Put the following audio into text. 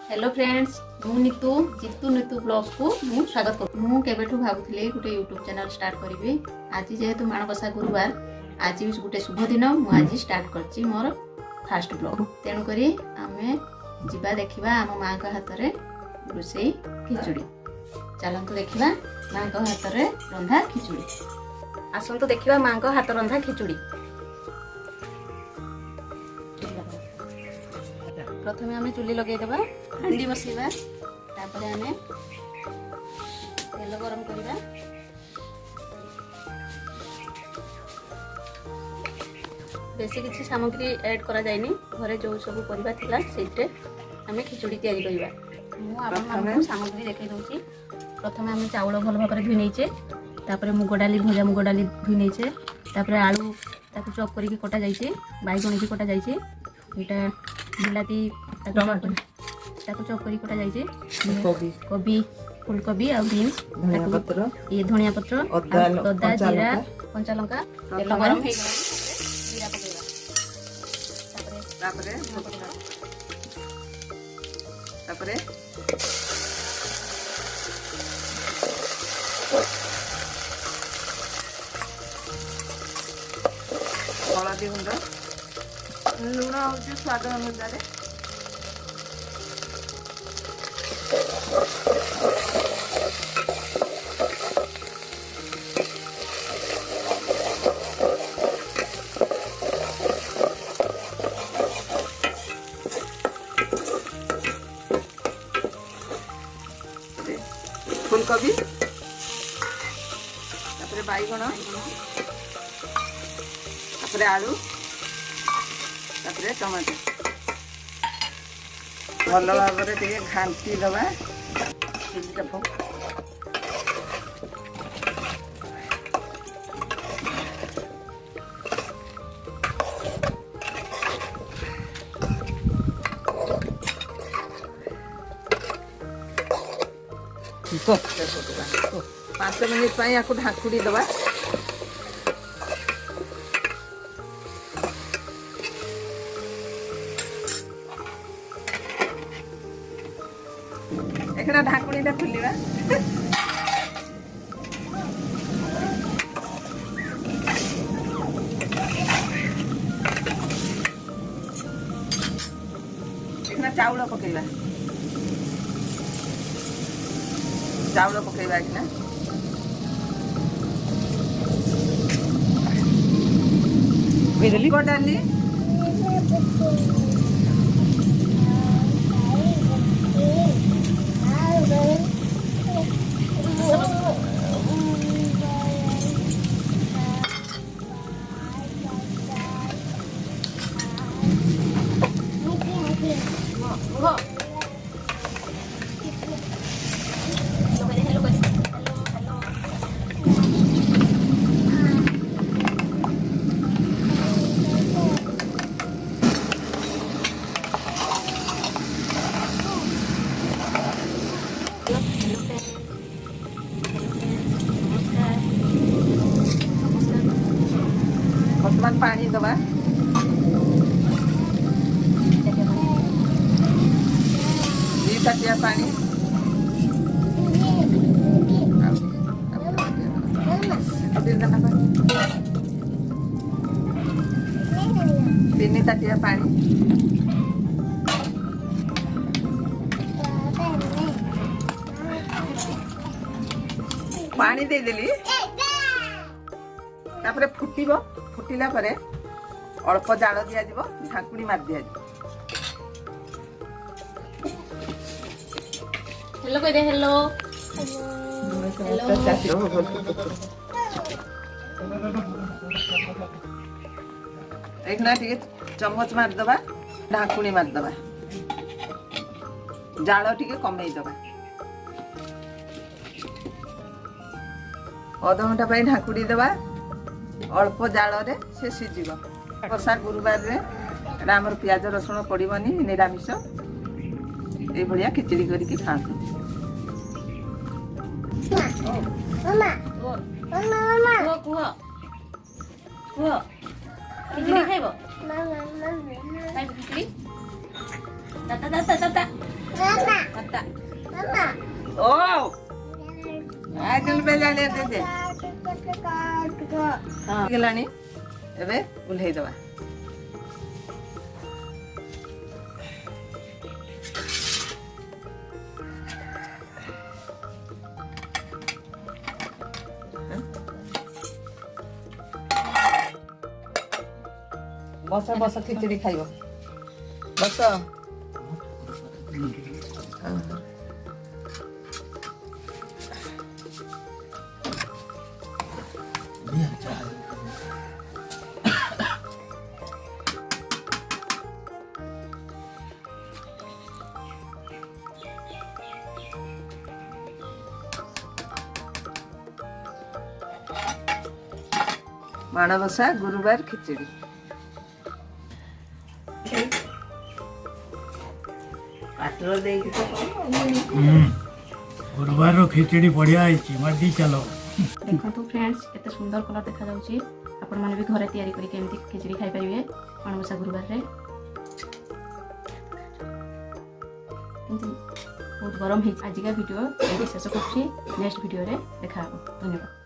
Hello friends मु Neetu Jitu Neetu blog को मु स्वागत कर मु केबेठू भाबुथले गुटे यूट्यूब चैनल स्टार्ट करिवे। आज जेहेतु माणबसा गुरुवार आज गुटे शुभ दिन मु आज स्टार्ट करछि मोर फर्स्ट ब्लॉग। तेणु करी आमे जिबा देखिबा आम मां का हाथ रे रोसई खिचुड़ी। चलंतु देखिबा मां का हाथ रे रंधा खिचुड़ी। आसंतु देखिबा मां का हाथ रंधा खिचुड़ी। प्रथमे आमे चुली लगे देबा हांडी बसेबा तापरे आमे तेल गरम करिबा। बेसी किछि सामग्री ऐड करा जायनी घरे जो सब परिबा थिला सेइते आमे खिचुड़ी तयारी करिबा। मु आपन सामग्री देखै दउची। प्रथमे आमे चावल भल भाबरे धुइ नैचे तापरे मुग डाली भजा मुग डाली धुइ नैचे तापरे आलू ताकु चॉप करिके कटा जायचे बाइगण भी कटा जायचे एटा बिलाती ताकु चॉप करी कटा जायचे कोबी फूलकोबी और बीन्स धनिया पत्र ये धनिया पत्र अदा जीरा कंचा लंका तेल गरम हे जीरा पकेबा तापरे हलदी गुंड लुण हूँ स्वाद अनुसार फूलकोबी तापरे बाइगण तापरे आलू तापरे टमाटो भल भाव में घाटी दबा पांच मिनिट या ढाकुड़ी दबा। एकड़ा ढाकुड़ीटा खुलिबा एकना चाउल पकेबा एकना बेदली को डाली पानी दबा पानी तीन ताटिया पानी पानी दे देली तापरे फुटिबो फुटिला परे अल्प जाल दिया दिबो ढाकुड़ी मार दिया दिबो। हेलो कह दे हेलो एक ना ठीक चम्मच मार दबा ढाकुड़ी मार दबा जाल ठीक कमई दबा अध घंटा पे ढाकुड़ी दबा अल्प जाल रे से सीझिबो। वर्षा गुरुवार रे रामर प्याज रसुण पड़िबनी निरामिष ए भलिया खिचड़ी करके खातो। मामा मामा मामा कुह कुह खिचड़ी खाइबो मामा मामा खाइबो खिचड़ी ताता ताता ताता पे जाने दे हां गेलानी एबे उल्हेई दवा बस बस खिचड़ी खाइबो बस माणबसा गुरुवार खिचड़ी पाटर दे के गुरुवार खिचड़ी बढ़िया है मर्दी चलो देखो फ्रेंड्स केते सुंदर कलर देखा जाउची आपण माने भी घरे तयारी करी केमती खिचड़ी खाइ परिबे माणबसा गुरुवार रे बहुत गरम है आज का वीडियो शेष करछि नेक्स्ट वीडियो रे देखा धन्यवाद।